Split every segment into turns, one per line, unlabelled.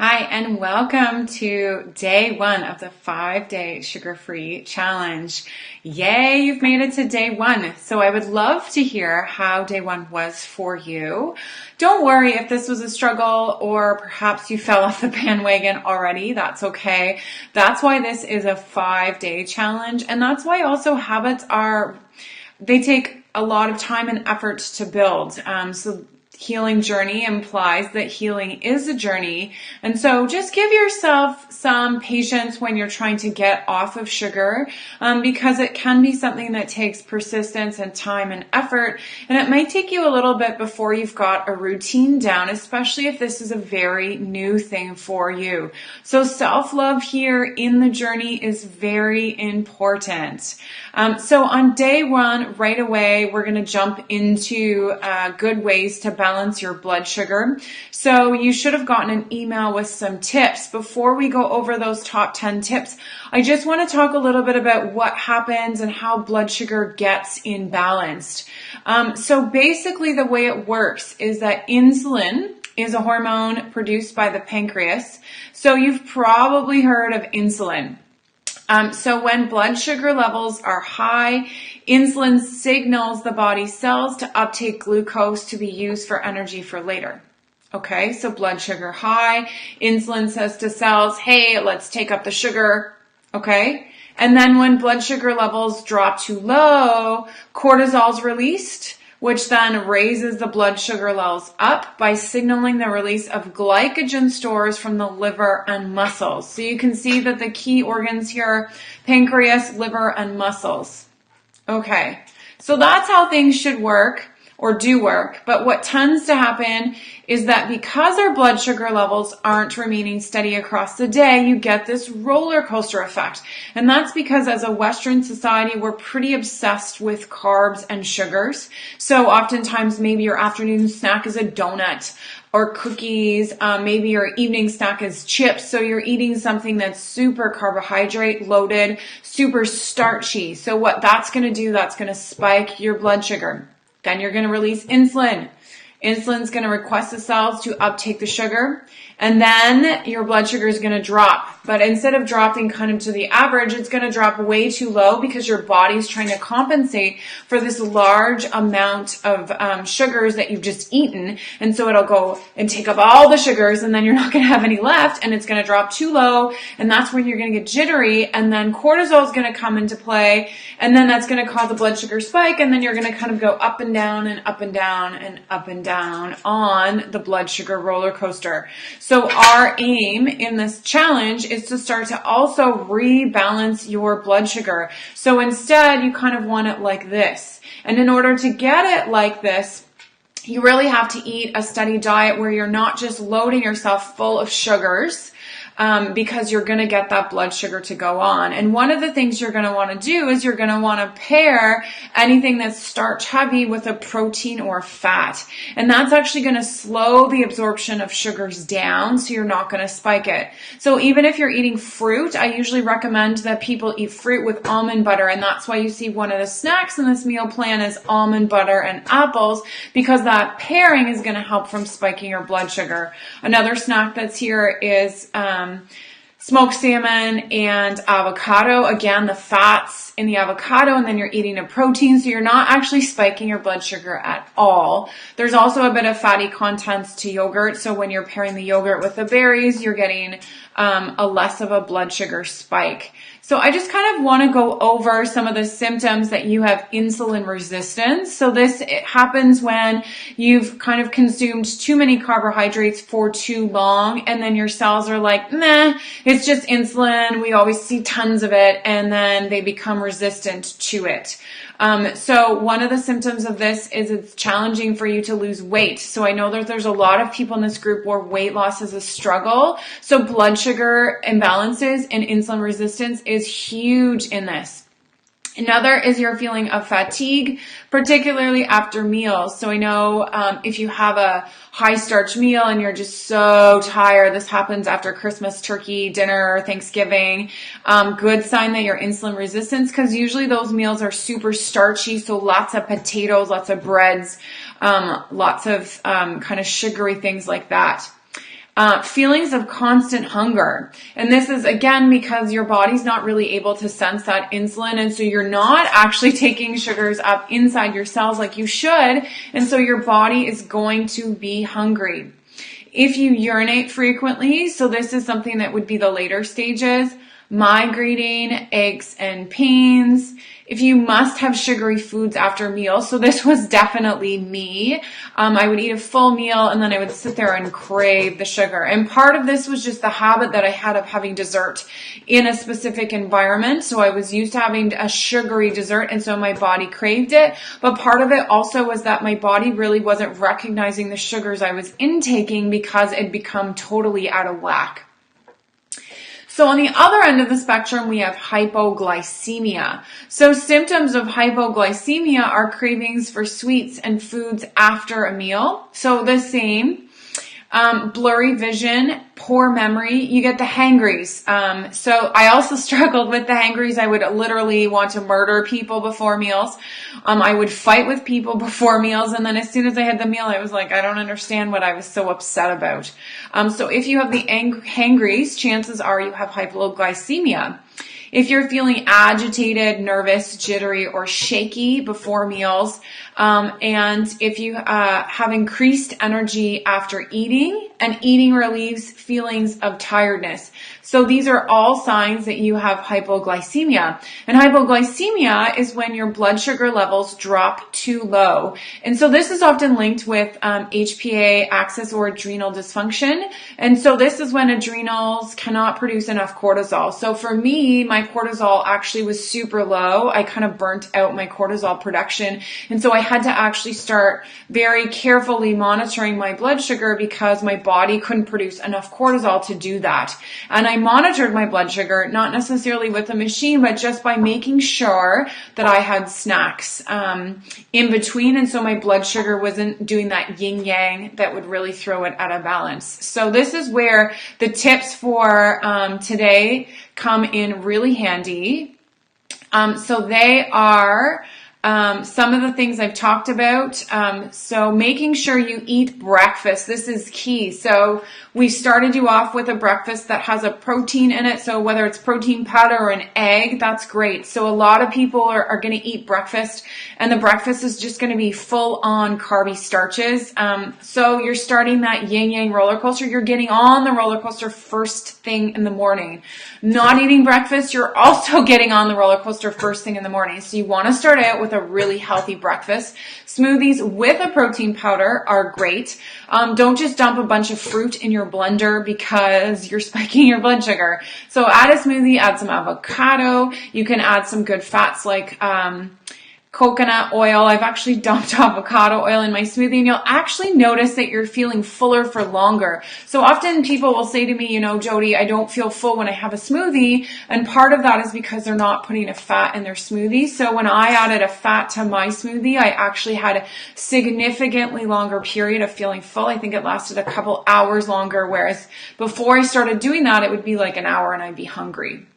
Hi, and welcome to day 1 of the 5-day sugar-free challenge. Yay, you've made it to day 1. So I would love to hear how day 1 was for you. Don't worry if this was a struggle or perhaps you fell off the bandwagon already. That's okay. That's why this is a 5-day challenge. And that's why also habits they take a lot of time and effort to build. So healing journey implies that healing is a journey. And so just give yourself some patience when you're trying to get off of sugar, because it can be something that takes persistence and time and effort. And it might take you a little bit before you've got a routine down, especially if this is a very new thing for you. So self-love here in the journey is very important. So on day 1, right away, we're going to jump into good ways to balance your blood sugar. So you should have gotten an email with some tips. Before we go over those top 10 tips, I just want to talk a little bit about what happens and how blood sugar gets imbalanced. So basically the way it works is that insulin is a hormone produced by the pancreas. So you've probably heard of insulin. So when blood sugar levels are high, insulin signals the body cells to uptake glucose to be used for energy for later. Okay, so blood sugar high, insulin says to cells, hey, let's take up the sugar. Okay, and then when blood sugar levels drop too low, cortisol is released, which then raises the blood sugar levels up by signaling the release of glycogen stores from the liver and muscles. So you can see that the key organs here, pancreas, liver, and muscles. Okay, so that's how things should work or do work. But what tends to happen is that because our blood sugar levels aren't remaining steady across the day, you get this roller coaster effect. And that's because as a Western society, we're pretty obsessed with carbs and sugars. So oftentimes maybe your afternoon snack is a donut or cookies. Maybe your evening snack is chips. So you're eating something that's super carbohydrate loaded, super starchy. So what that's going to do, that's going to spike your blood sugar. Then you're going to release insulin. Insulin's going to request the cells to uptake the sugar, and then your blood sugar is going to drop. But instead of dropping kind of to the average, it's going to drop way too low because your body's trying to compensate for this large amount of sugars that you've just eaten. And so it'll go and take up all the sugars, and then you're not going to have any left, and it's going to drop too low, and that's when you're going to get jittery, and then cortisol is going to come into play, and then that's going to cause a blood sugar spike, and then you're going to kind of go up and down and up and down and up and down on the blood sugar roller coaster. So our aim in this challenge is to start to also rebalance your blood sugar. So instead, you kind of want it like this. And in order to get it like this, you really have to eat a steady diet where you're not just loading yourself full of sugars, because you're going to get that blood sugar to go on. And one of the things you're going to want to do is you're going to want to pair anything that's starch heavy with a protein or fat. And that's actually going to slow the absorption of sugars down, so you're not going to spike it. So even if you're eating fruit, I usually recommend that people eat fruit with almond butter. And that's why you see one of the snacks in this meal plan is almond butter and apples, because that pairing is going to help from spiking your blood sugar. Another snack that's here is smoked salmon and avocado. Again, the fats in the avocado, and then you're eating a protein, so you're not actually spiking your blood sugar at all. There's also a bit of fatty contents to yogurt, so when you're pairing the yogurt with the berries, you're getting a less of a blood sugar spike. So I just kind of want to go over some of the symptoms that you have insulin resistance. So it happens when you've kind of consumed too many carbohydrates for too long, and then your cells are like, nah, it's just insulin. We always see tons of it, and then they become resistant to it. So one of the symptoms of this is it's challenging for you to lose weight. So I know that there's a lot of people in this group where weight loss is a struggle. So blood sugar imbalances and insulin resistance is huge in this. Another is your feeling of fatigue, particularly after meals. So I know if you have a high starch meal and you're just so tired, this happens after Christmas turkey dinner, Thanksgiving, good sign that you're insulin resistant, because usually those meals are super starchy. So lots of potatoes, lots of breads, lots of kind of sugary things like that. Feelings of constant hunger. And this is again because your body's not really able to sense that insulin. And so you're not actually taking sugars up inside your cells like you should. And so your body is going to be hungry. If you urinate frequently, so this is something that would be the later stages, migrating, aches and pains. If you must have sugary foods after meals, so this was definitely me. I would eat a full meal and then I would sit there and crave the sugar. And part of this was just the habit that I had of having dessert in a specific environment. So I was used to having a sugary dessert and so my body craved it. But part of it also was that my body really wasn't recognizing the sugars I was intaking because it had become totally out of whack. So on the other end of the spectrum, we have hypoglycemia. So symptoms of hypoglycemia are cravings for sweets and foods after a meal. So the same, blurry vision, poor memory, you get the hangries. So I also struggled with the hangries. I would literally want to murder people before meals. I would fight with people before meals. And then as soon as I had the meal, I was like, I don't understand what I was so upset about. So if you have the hangries, chances are you have hypoglycemia. If you're feeling agitated, nervous, jittery, or shaky before meals, and if you have increased energy after eating, and eating relieves feelings of tiredness. So these are all signs that you have hypoglycemia. And hypoglycemia is when your blood sugar levels drop too low. And so this is often linked with HPA axis or adrenal dysfunction. And so this is when adrenals cannot produce enough cortisol. So for me, my cortisol actually was super low. I kind of burnt out my cortisol production. And so I had to actually start very carefully monitoring my blood sugar because my body couldn't produce enough cortisol to do that. And I monitored my blood sugar, not necessarily with a machine, but just by making sure that I had snacks in between. And so my blood sugar wasn't doing that yin yang that would really throw it out of balance. So this is where the tips for today come in really handy. So they are some of the things I've talked about. So making sure you eat breakfast. This is key. So we started you off with a breakfast that has a protein in it. So whether it's protein powder or an egg, that's great. So a lot of people are going to eat breakfast and the breakfast is just going to be full on carby starches. So you're starting that yin yang roller coaster. You're getting on the roller coaster first thing in the morning. Not eating breakfast, you're also getting on the roller coaster first thing in the morning. So you want to start out with a really healthy breakfast. Smoothies with a protein powder are great. Don't just dump a bunch of fruit in your blender because you're spiking your blood sugar. So add a smoothie, add some avocado. You can add some good fats like coconut oil. I've actually dumped avocado oil in my smoothie and you'll actually notice that you're feeling fuller for longer. So often people will say to me, Jody, I don't feel full when I have a smoothie. And part of that is because they're not putting a fat in their smoothie. So when I added a fat to my smoothie, I actually had a significantly longer period of feeling full. I think it lasted a couple hours longer. Whereas before I started doing that, it would be like an hour and I'd be hungry.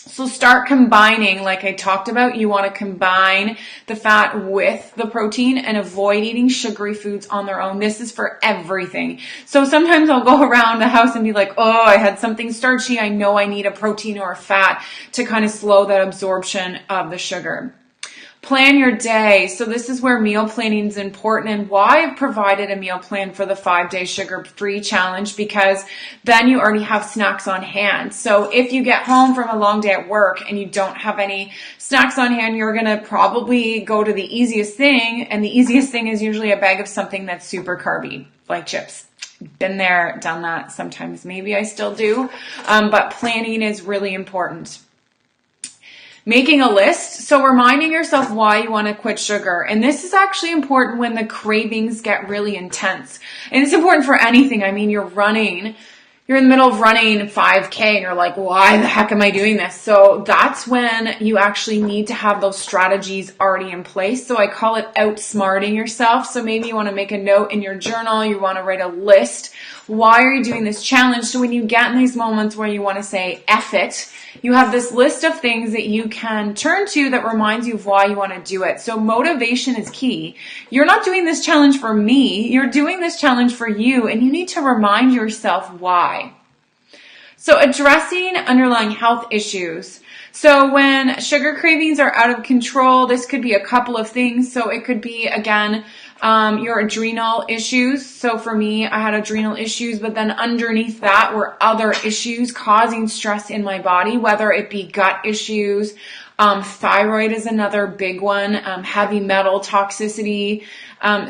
So start combining, like I talked about, you want to combine the fat with the protein and avoid eating sugary foods on their own. This is for everything. So sometimes I'll go around the house and be like, oh, I had something starchy. I know I need a protein or a fat to kind of slow that absorption of the sugar. Plan your day. So this is where meal planning is important and why I've provided a meal plan for the 5-day sugar-free challenge, because then you already have snacks on hand. So if you get home from a long day at work and you don't have any snacks on hand, you're going to probably go to the easiest thing. And the easiest thing is usually a bag of something that's super carby, like chips. Been there, done that. Sometimes maybe I still do. But planning is really important. Making a list. So reminding yourself why you want to quit sugar. And this is actually important when the cravings get really intense. And it's important for anything. I mean, you're in the middle of running 5K and you're like, why the heck am I doing this? So that's when you actually need to have those strategies already in place. So I call it outsmarting yourself. So maybe you want to make a note in your journal. You want to write a list. Why are you doing this challenge? So when you get in these moments where you want to say, F it, you have this list of things that you can turn to that reminds you of why you want to do it. So motivation is key. You're not doing this challenge for me. You're doing this challenge for you, and you need to remind yourself why. So addressing underlying health issues. So when sugar cravings are out of control, this could be a couple of things. So it could be, again, your adrenal issues. So for me, I had adrenal issues, but then underneath that were other issues causing stress in my body, whether it be gut issues, thyroid is another big one, heavy metal toxicity.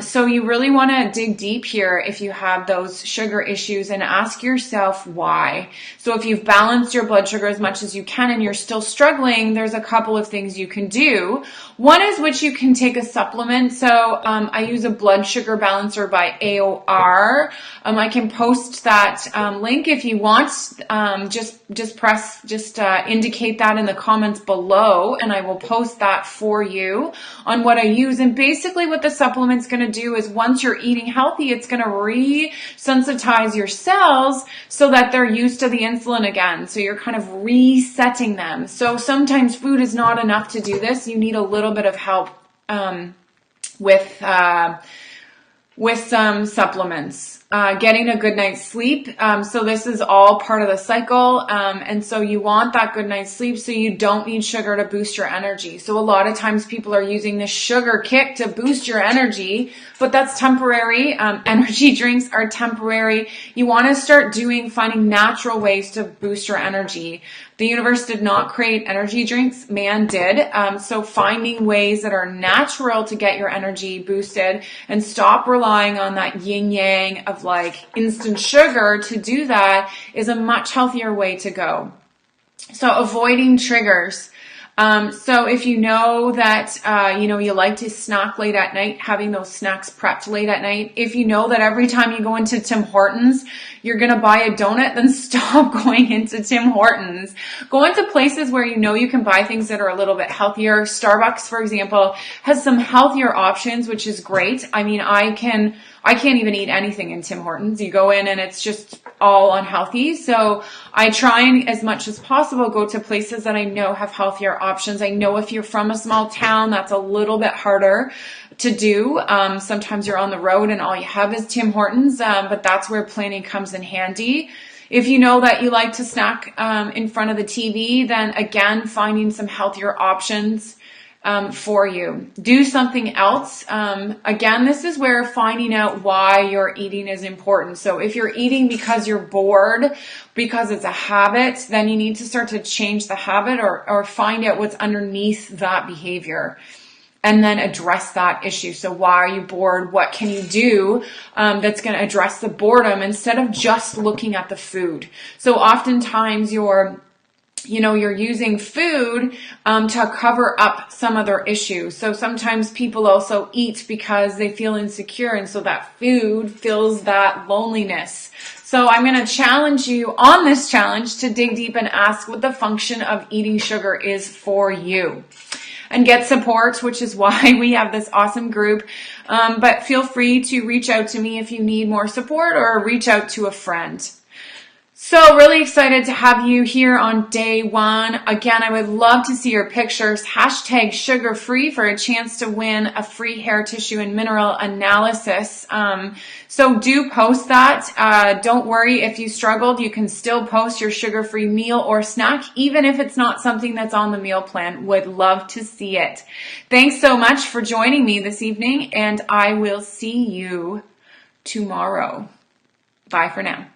So you really want to dig deep here if you have those sugar issues and ask yourself why. So if you've balanced your blood sugar as much as you can and you're still struggling, there's a couple of things you can do. One is which you can take a supplement. So I use a blood sugar balancer by AOR. I can post that link if you want. Just indicate that in the comments below, and I will post that for you on what I use. And basically what the supplement's going to do is once you're eating healthy, it's going to resensitize your cells so that they're used to the insulin again. So you're kind of resetting them. So sometimes food is not enough to do this. You need a little bit of help with some supplements. Getting a good night's sleep. So this is all part of the cycle. And so you want that good night's sleep so you don't need sugar to boost your energy. So a lot of times people are using this sugar kick to boost your energy, but that's temporary. Energy drinks are temporary. You want to start finding natural ways to boost your energy. The universe did not create energy drinks, man did. So finding ways that are natural to get your energy boosted and stop relying on that yin yang of like instant sugar to do that is a much healthier way to go. So avoiding triggers. So if you know that, you like to snack late at night, having those snacks prepped late at night. If you know that every time you go into Tim Hortons, you're going to buy a donut, then stop going into Tim Hortons. Go into places where you know you can buy things that are a little bit healthier. Starbucks, for example, has some healthier options, which is great. I mean, I can't even eat anything in Tim Hortons. You go in and it's just all unhealthy. So I try and as much as possible go to places that I know have healthier options. I know if you're from a small town, that's a little bit harder to do. Sometimes you're on the road and all you have is Tim Hortons, but that's where planning comes in handy. If you know that you like to snack in front of the TV, then again, finding some healthier options for you. Do something else. Again, this is where finding out why you're eating is important. So if you're eating because you're bored, because it's a habit, then you need to start to change the habit or find out what's underneath that behavior and then address that issue. So why are you bored? What can you do that's going to address the boredom instead of just looking at the food? So oftentimes you're using food to cover up some other issue. So sometimes people also eat because they feel insecure, and so that food fills that loneliness. So I'm going to challenge you on this challenge to dig deep and ask what the function of eating sugar is for you. And get support, which is why we have this awesome group. But feel free to reach out to me if you need more support or reach out to a friend. So really excited to have you here on day one. Again, I would love to see your pictures. #sugar-free for a chance to win a free hair tissue and mineral analysis. So do post that. Don't worry if you struggled. You can still post your sugar-free meal or snack, even if it's not something that's on the meal plan. Would love to see it. Thanks so much for joining me this evening, and I will see you tomorrow. Bye for now.